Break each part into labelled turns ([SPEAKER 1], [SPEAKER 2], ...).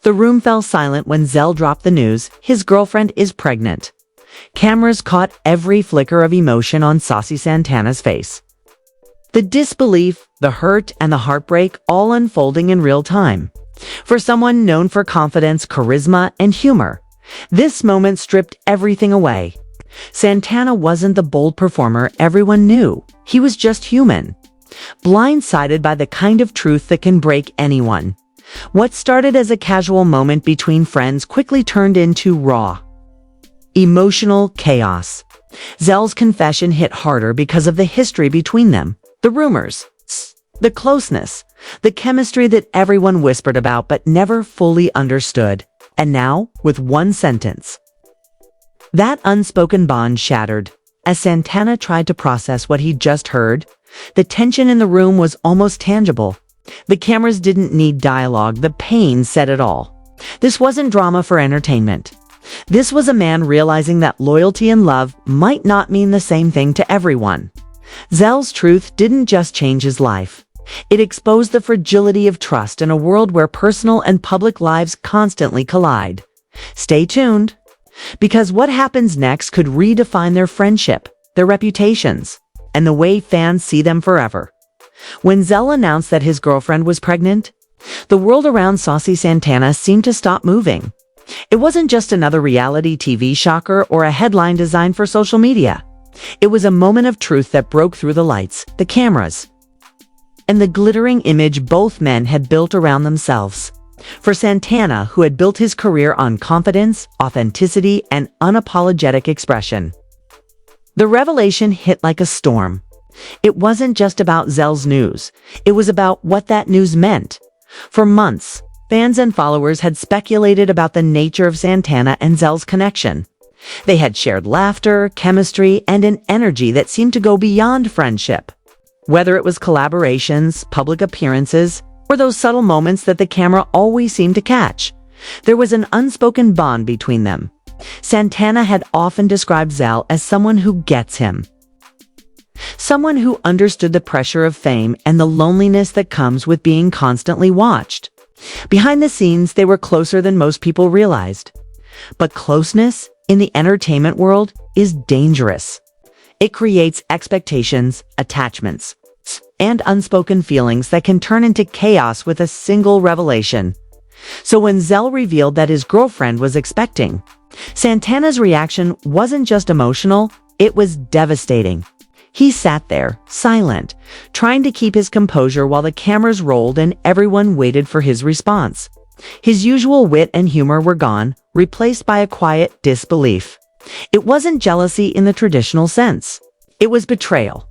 [SPEAKER 1] The room fell silent when Zell dropped the news: his girlfriend is pregnant. Cameras caught every flicker of emotion on Saucy Santana's face. The disbelief, the hurt, and the heartbreak all unfolding in real time. For someone known for confidence, charisma, and humor, this moment stripped everything away. Santana wasn't the bold performer everyone knew. He was just human, blindsided by the kind of truth that can break anyone. What started as a casual moment between friends quickly turned into raw, emotional chaos. Zell's confession hit harder because of the history between them, the rumors, the closeness, the chemistry that everyone whispered about but never fully understood. And now, with one sentence, that unspoken bond shattered. As Santana tried to process what he'd just heard, the tension in the room was almost tangible. The cameras didn't need dialogue, the pain said it all. This wasn't drama for entertainment. This was a man realizing that loyalty and love might not mean the same thing to everyone. Zell's truth didn't just change his life. It exposed the fragility of trust in a world where personal and public lives constantly collide. Stay tuned, because what happens next could redefine their friendship, their reputations, and the way fans see them forever. When Zell announced that his girlfriend was pregnant, the world around Saucy Santana seemed to stop moving. It wasn't just another reality TV shocker or a headline designed for social media. It was a moment of truth that broke through the lights, the cameras, and the glittering image both men had built around themselves. For Santana, who had built his career on confidence, authenticity, and unapologetic expression, the revelation hit like a storm. It wasn't just about Zell's news. It was about what that news meant. For months, fans and followers had speculated about the nature of Santana and Zell's connection. They had shared laughter, chemistry, and an energy that seemed to go beyond friendship. Whether it was collaborations, public appearances, or those subtle moments that the camera always seemed to catch, there was an unspoken bond between them. Santana had often described Zell as someone who gets him. Someone who understood the pressure of fame and the loneliness that comes with being constantly watched. Behind the scenes, they were closer than most people realized. But closeness in the entertainment world is dangerous. It creates expectations, attachments, and unspoken feelings that can turn into chaos with a single revelation. So when Zell revealed that his girlfriend was expecting, Santana's reaction wasn't just emotional, it was devastating. He sat there, silent, trying to keep his composure while the cameras rolled and everyone waited for his response. His usual wit and humor were gone, replaced by a quiet disbelief. It wasn't jealousy in the traditional sense. It was betrayal.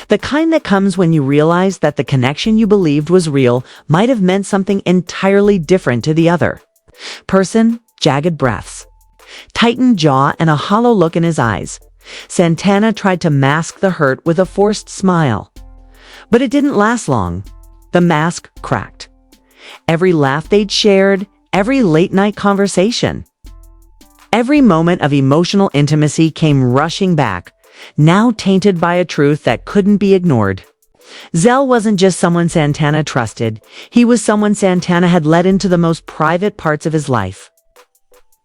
[SPEAKER 1] The kind that comes when you realize that the connection you believed was real might have meant something entirely different to the other person. Jagged breaths, tightened jaw, and a hollow look in his eyes. Santana tried to mask the hurt with a forced smile. But it didn't last long. The mask cracked. Every laugh they'd shared, every late-night conversation, every moment of emotional intimacy came rushing back, now tainted by a truth that couldn't be ignored. Zell wasn't just someone Santana trusted. He was someone Santana had let into the most private parts of his life.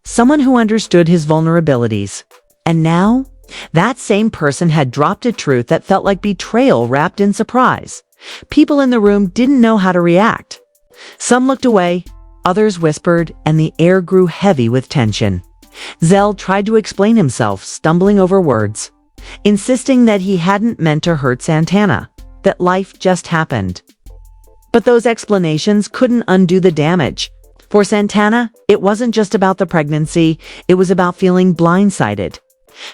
[SPEAKER 1] Someone who understood his vulnerabilities. And now, that same person had dropped a truth that felt like betrayal wrapped in surprise. People in the room didn't know how to react. Some looked away, others whispered, and the air grew heavy with tension. Zell tried to explain himself, stumbling over words, insisting that he hadn't meant to hurt Santana, that life just happened. But those explanations couldn't undo the damage. For Santana, it wasn't just about the pregnancy, it was about feeling blindsided.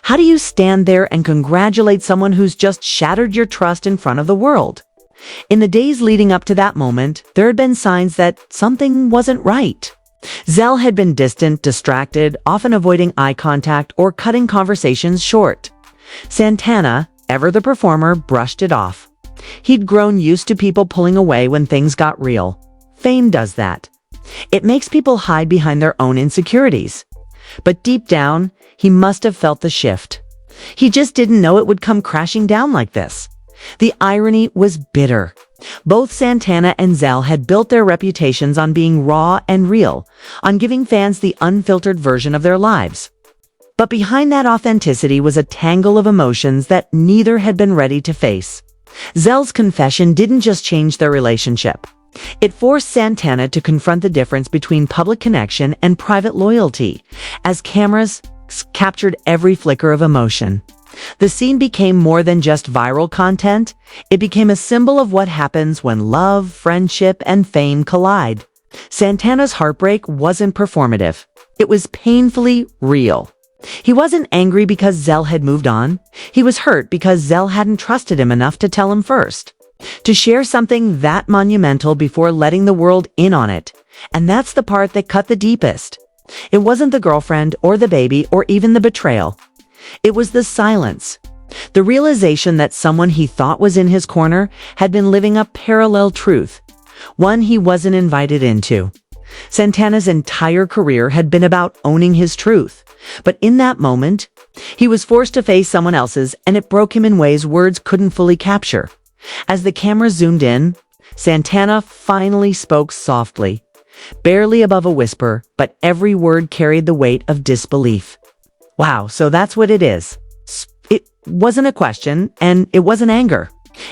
[SPEAKER 1] How do you stand there and congratulate someone who's just shattered your trust in front of the world? In the days leading up to that moment, there had been signs that something wasn't right. Zell had been distant, distracted, often avoiding eye contact or cutting conversations short. Santana, ever the performer, brushed it off. He'd grown used to people pulling away when things got real. Fame does that. It makes people hide behind their own insecurities. But deep down, he must have felt the shift. He just didn't know it would come crashing down like this. The irony was bitter. Both Santana and Zell had built their reputations on being raw and real, on giving fans the unfiltered version of their lives. But behind that authenticity was a tangle of emotions that neither had been ready to face. Zell's confession didn't just change their relationship. It forced Santana to confront the difference between public connection and private loyalty, as cameras captured every flicker of emotion. The scene became more than just viral content. It became a symbol of what happens when love, friendship, and fame collide. Santana's heartbreak wasn't performative. It was painfully real. He wasn't angry because Zell had moved on. He was hurt because Zell hadn't trusted him enough to tell him first. To share something that monumental before letting the world in on it. And that's the part that cut the deepest. It wasn't the girlfriend or the baby or even the betrayal. It was the silence. The realization that someone he thought was in his corner had been living a parallel truth, one he wasn't invited into. Santana's entire career had been about owning his truth, but in that moment, he was forced to face someone else's, and it broke him in ways words couldn't fully capture. As the camera zoomed in, Santana finally spoke softly, barely above a whisper, but every word carried the weight of disbelief. Wow, so that's what it is. It wasn't a question, and it wasn't anger.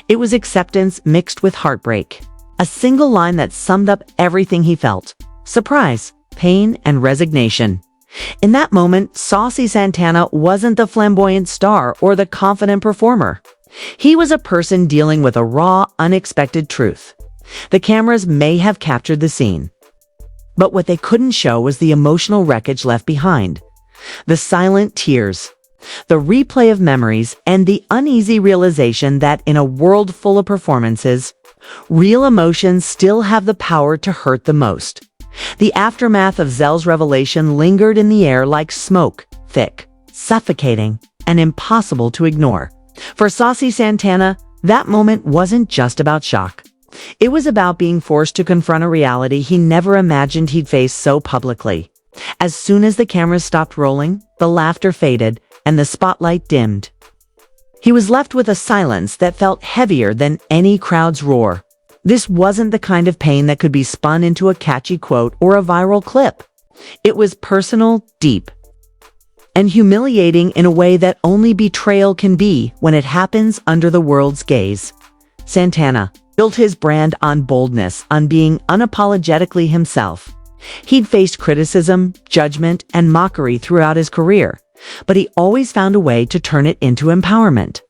[SPEAKER 1] It was acceptance mixed with heartbreak. A single line that summed up everything he felt: surprise, pain, and resignation. In that moment, Saucy Santana wasn't the flamboyant star or the confident performer. He was a person dealing with a raw, unexpected truth. The cameras may have captured the scene, but what they couldn't show was the emotional wreckage left behind. The silent tears, the replay of memories, and the uneasy realization that in a world full of performances, real emotions still have the power to hurt the most. The aftermath of Zell's revelation lingered in the air like smoke, thick, suffocating, and impossible to ignore. For Saucy Santana, that moment wasn't just about shock. It was about being forced to confront a reality he never imagined he'd face so publicly. As soon as the cameras stopped rolling, the laughter faded, and the spotlight dimmed. He was left with a silence that felt heavier than any crowd's roar. This wasn't the kind of pain that could be spun into a catchy quote or a viral clip. It was personal, deep, and humiliating in a way that only betrayal can be when it happens under the world's gaze. Santana built his brand on boldness, on being unapologetically himself. He'd faced criticism, judgment, and mockery throughout his career, but he always found a way to turn it into empowerment.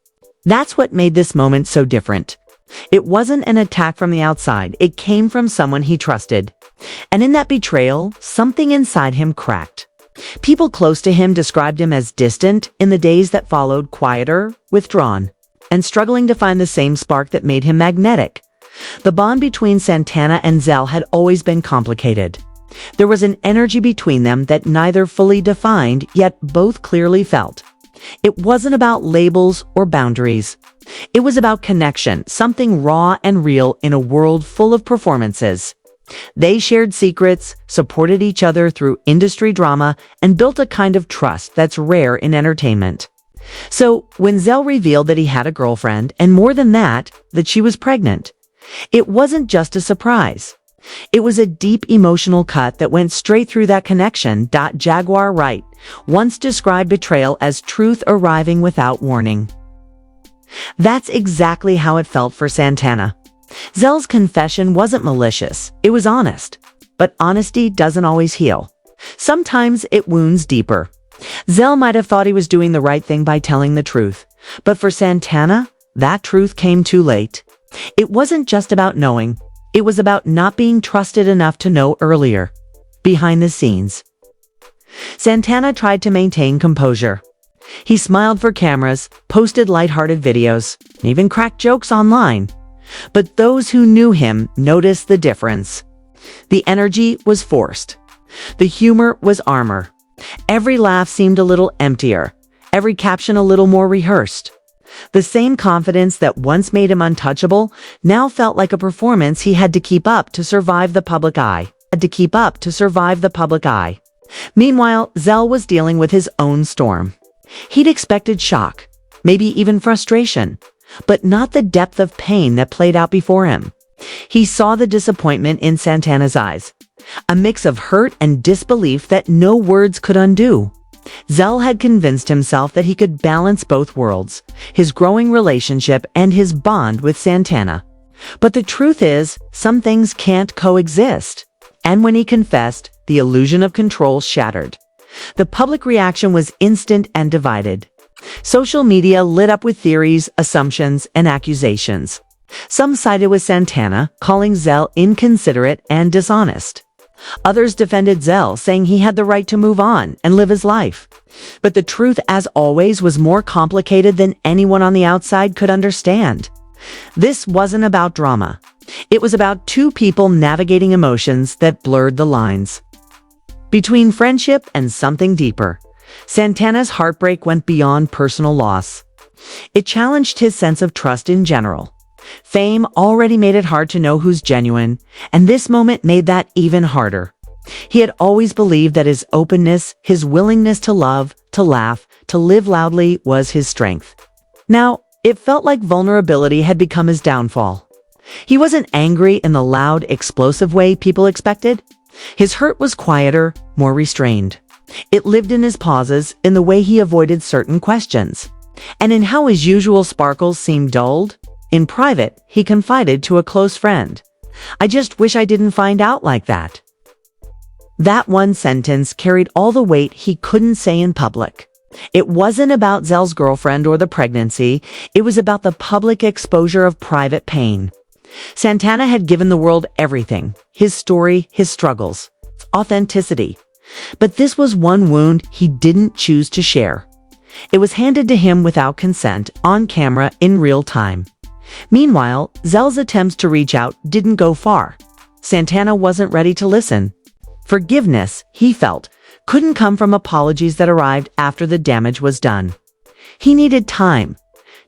[SPEAKER 1] That's what made this moment so different. It wasn't an attack from the outside, it came from someone he trusted. And in that betrayal, something inside him cracked. People close to him described him as distant in the days that followed, quieter, withdrawn, and struggling to find the same spark that made him magnetic. The bond between Santana and Zell had always been complicated. There was an energy between them that neither fully defined, yet both clearly felt. It wasn't about labels or boundaries. It was about connection, something raw and real in a world full of performances. They shared secrets, supported each other through industry drama, and built a kind of trust that's rare in entertainment. So, when Zell revealed that he had a girlfriend, and more than that she was pregnant, it wasn't just a surprise. It was a deep emotional cut that went straight through that connection. Jaguar Wright once described betrayal as truth arriving without warning. That's exactly how it felt for Santana. Zell's confession wasn't malicious, it was honest. But honesty doesn't always heal. Sometimes it wounds deeper. Zell might have thought he was doing the right thing by telling the truth, but for Santana, that truth came too late. It wasn't just about knowing. It was about not being trusted enough to know earlier. Behind the scenes, Santana tried to maintain composure. He smiled for cameras, posted lighthearted videos, and even cracked jokes online. But those who knew him noticed the difference. The energy was forced. The humor was armor. Every laugh seemed a little emptier, every caption a little more rehearsed. The same confidence that once made him untouchable now felt like a performance he had to keep up to survive the public eye. Meanwhile, Zell was dealing with his own storm. He'd expected shock, maybe even frustration, but not the depth of pain that played out before him. He saw the disappointment in Santana's eyes, a mix of hurt and disbelief that no words could undo. Zell had convinced himself that he could balance both worlds, his growing relationship and his bond with Santana. But the truth is, some things can't coexist. And when he confessed, the illusion of control shattered. The public reaction was instant and divided. Social media lit up with theories, assumptions, and accusations. Some sided with Santana, calling Zell inconsiderate and dishonest. Others defended Zell, saying he had the right to move on and live his life. But the truth, as always, was more complicated than anyone on the outside could understand. This wasn't about drama. It was about two people navigating emotions that blurred the lines. Between friendship and something deeper, Santana's heartbreak went beyond personal loss. It challenged his sense of trust in general. Fame already made it hard to know who's genuine, and this moment made that even harder. He had always believed that his openness, his willingness to love, to laugh, to live loudly was his strength. Now, it felt like vulnerability had become his downfall. He wasn't angry in the loud, explosive way people expected. His hurt was quieter, more restrained. It lived in his pauses, in the way he avoided certain questions, and in how his usual sparkles seemed dulled. In private, he confided to a close friend, "I just wish I didn't find out like that." That one sentence carried all the weight he couldn't say in public. It wasn't about Zell's girlfriend or the pregnancy. It was about the public exposure of private pain. Santana had given the world everything: his story, his struggles, authenticity. But this was one wound he didn't choose to share. It was handed to him without consent, on camera, in real time. Meanwhile, Zell's attempts to reach out didn't go far. Santana wasn't ready to listen. Forgiveness, he felt, couldn't come from apologies that arrived after the damage was done. He needed time.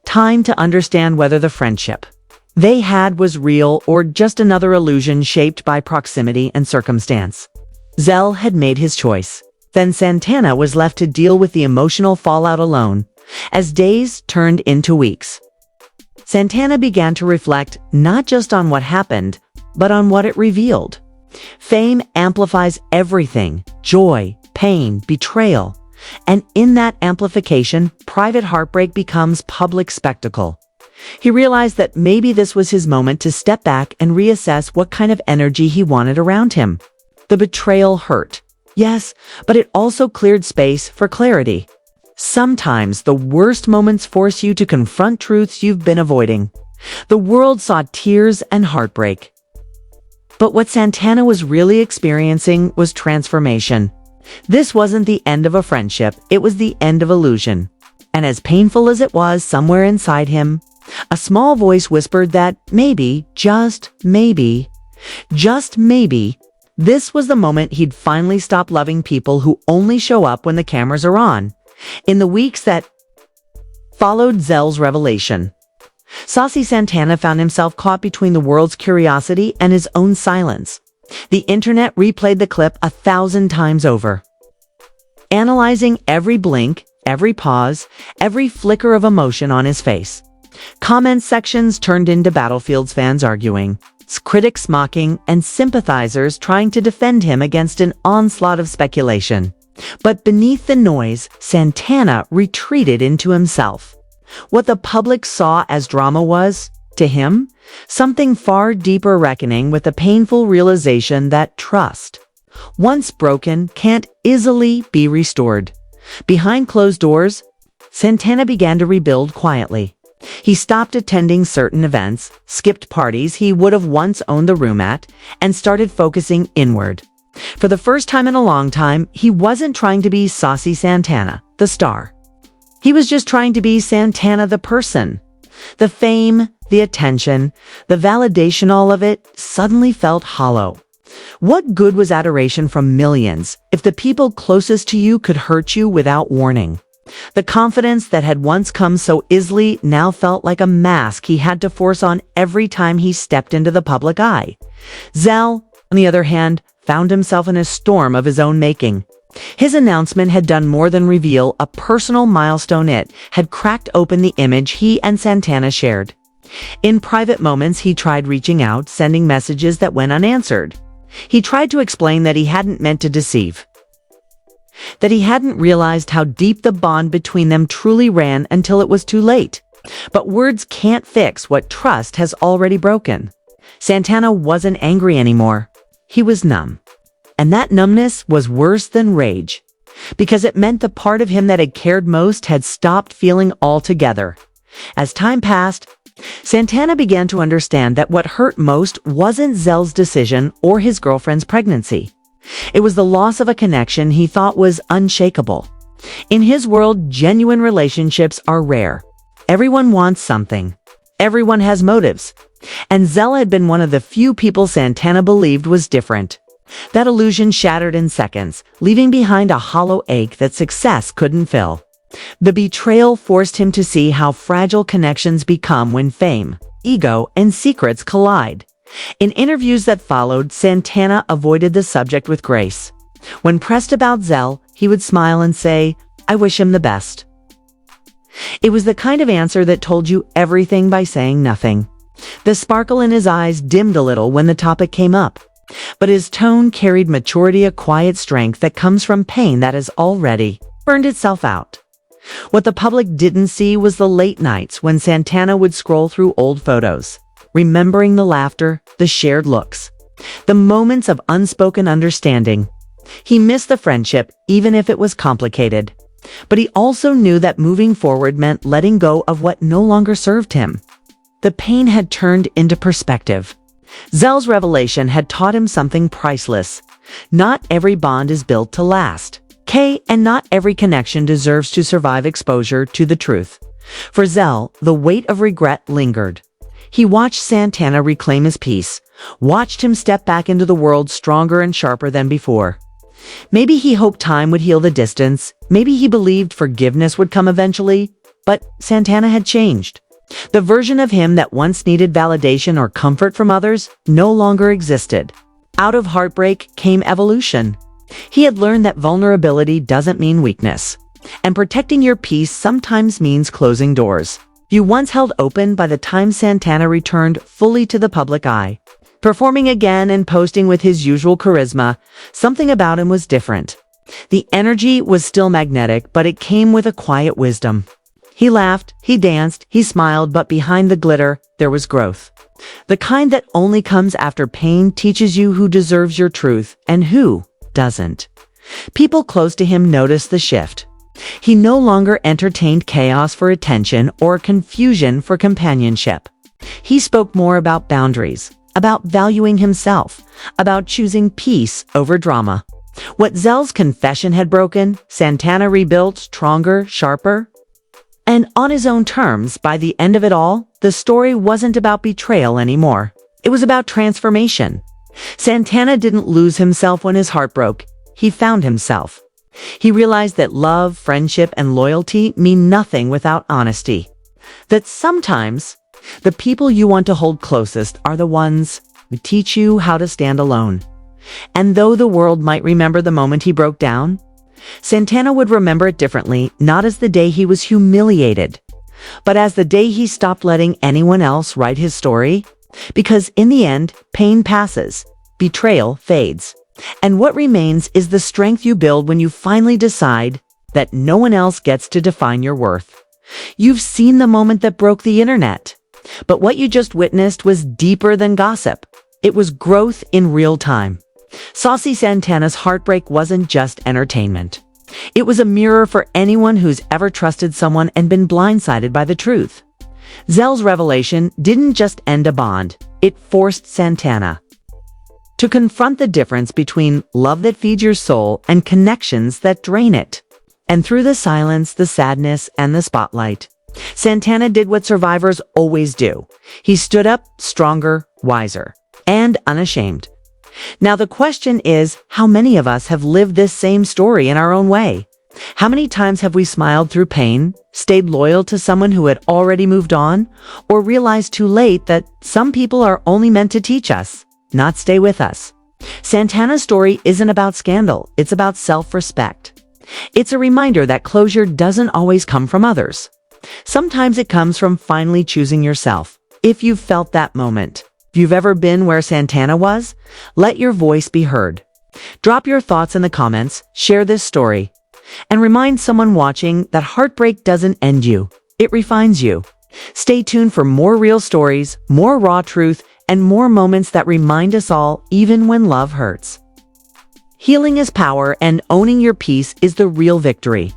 [SPEAKER 1] Time to understand whether the friendship they had was real or just another illusion shaped by proximity and circumstance. Zell had made his choice. Then Santana was left to deal with the emotional fallout alone, as days turned into weeks. Santana began to reflect not just on what happened, but on what it revealed. Fame amplifies everything: joy, pain, betrayal. And in that amplification, private heartbreak becomes public spectacle. He realized that maybe this was his moment to step back and reassess what kind of energy he wanted around him. The betrayal hurt, yes, but it also cleared space for clarity. Sometimes the worst moments force you to confront truths you've been avoiding. The world saw tears and heartbreak. But what Santana was really experiencing was transformation. This wasn't the end of a friendship, it was the end of illusion. And as painful as it was, somewhere inside him, a small voice whispered that maybe, just maybe, this was the moment he'd finally stop loving people who only show up when the cameras are on. In the weeks that followed Zell's revelation, Saucy Santana found himself caught between the world's curiosity and his own silence. The internet replayed the clip 1,000 times over, analyzing every blink, every pause, every flicker of emotion on his face. Comment sections turned into battlefields, fans arguing, critics mocking, and sympathizers trying to defend him against an onslaught of speculation. But beneath the noise, Santana retreated into himself. What the public saw as drama was, to him, something far deeper: reckoning with the painful realization that trust, once broken, can't easily be restored. Behind closed doors, Santana began to rebuild quietly. He stopped attending certain events, skipped parties he would have once owned the room at, and started focusing inward. For the first time in a long time, he wasn't trying to be Saucy Santana, the star. He was just trying to be Santana, the person. The fame, the attention, the validation, all of it suddenly felt hollow. What good was adoration from millions if the people closest to you could hurt you without warning? The confidence that had once come so easily now felt like a mask he had to force on every time he stepped into the public eye. Zell, on the other hand, found himself in a storm of his own making. His announcement had done more than reveal a personal milestone. It had cracked open the image he and Santana shared. In private moments, he tried reaching out, sending messages that went unanswered. He tried to explain that he hadn't meant to deceive, that he hadn't realized how deep the bond between them truly ran until it was too late. But words can't fix what trust has already broken. Santana wasn't angry anymore. He was numb. And that numbness was worse than rage, because it meant the part of him that had cared most had stopped feeling altogether. As time passed, Santana began to understand that what hurt most wasn't Zell's decision or his girlfriend's pregnancy. It was the loss of a connection he thought was unshakable. In his world, genuine relationships are rare. Everyone wants something. Everyone has motives. And Zell had been one of the few people Santana believed was different. That illusion shattered in seconds, leaving behind a hollow ache that success couldn't fill. The betrayal forced him to see how fragile connections become when fame, ego, and secrets collide. In interviews that followed, Santana avoided the subject with grace. When pressed about Zell, he would smile and say, "I wish him the best." It was the kind of answer that told you everything by saying nothing. The sparkle in his eyes dimmed a little when the topic came up, but his tone carried maturity, a quiet strength that comes from pain that has already burned itself out. What the public didn't see was the late nights when Santana would scroll through old photos, remembering the laughter, the shared looks, the moments of unspoken understanding. He missed the friendship, even if it was complicated. But he also knew that moving forward meant letting go of what no longer served him. The pain had turned into perspective. Zell's revelation had taught him something priceless. Not every bond is built to last. And not every connection deserves to survive exposure to the truth. For Zell, the weight of regret lingered. He watched Santana reclaim his peace, watched him step back into the world stronger and sharper than before. Maybe he hoped time would heal the distance. Maybe he believed forgiveness would come eventually. But Santana had changed. The version of him that once needed validation or comfort from others no longer existed. Out of heartbreak came evolution. He had learned that vulnerability doesn't mean weakness, and protecting your peace sometimes means closing doors you once held open. By the time Santana returned fully to the public eye, performing again and posting with his usual charisma, something about him was different. The energy was still magnetic, but it came with a quiet wisdom. He laughed, he danced, he smiled, but behind the glitter, there was growth. The kind that only comes after pain teaches you who deserves your truth and who doesn't. People close to him noticed the shift. He no longer entertained chaos for attention or confusion for companionship. He spoke more about boundaries, about valuing himself, about choosing peace over drama. What Zell's confession had broken, Santana rebuilt stronger, sharper, and on his own terms. By the end of it all, the story wasn't about betrayal anymore. It was about transformation. Santana didn't lose himself when his heart broke. He found himself. He realized that love, friendship, and loyalty mean nothing without honesty. That sometimes the people you want to hold closest are the ones who teach you how to stand alone. And though the world might remember the moment he broke down, Santana would remember it differently, not as the day he was humiliated, but as the day he stopped letting anyone else write his story. Because in the end, pain passes, betrayal fades, and what remains is the strength you build when you finally decide that no one else gets to define your worth. You've seen the moment that broke the internet, but what you just witnessed was deeper than gossip. It was growth in real time. Saucy Santana's heartbreak wasn't just entertainment. It was a mirror for anyone who's ever trusted someone and been blindsided by the truth. Zell's revelation didn't just end a bond, it forced Santana to confront the difference between love that feeds your soul and connections that drain it. And through the silence, the sadness, and the spotlight, Santana did what survivors always do. He stood up stronger, wiser, and unashamed. Now the question is, how many of us have lived this same story in our own way? How many times have we smiled through pain, stayed loyal to someone who had already moved on, or realized too late that some people are only meant to teach us, not stay with us? Santana's story isn't about scandal, it's about self-respect. It's a reminder that closure doesn't always come from others. Sometimes it comes from finally choosing yourself. If you've felt that moment, if you've ever been where Santana was, let your voice be heard. Drop your thoughts in the comments, share this story, and remind someone watching that heartbreak doesn't end you, it refines you. Stay tuned for more real stories, more raw truth, and more moments that remind us all, even when love hurts. Healing is power, and owning your peace is the real victory.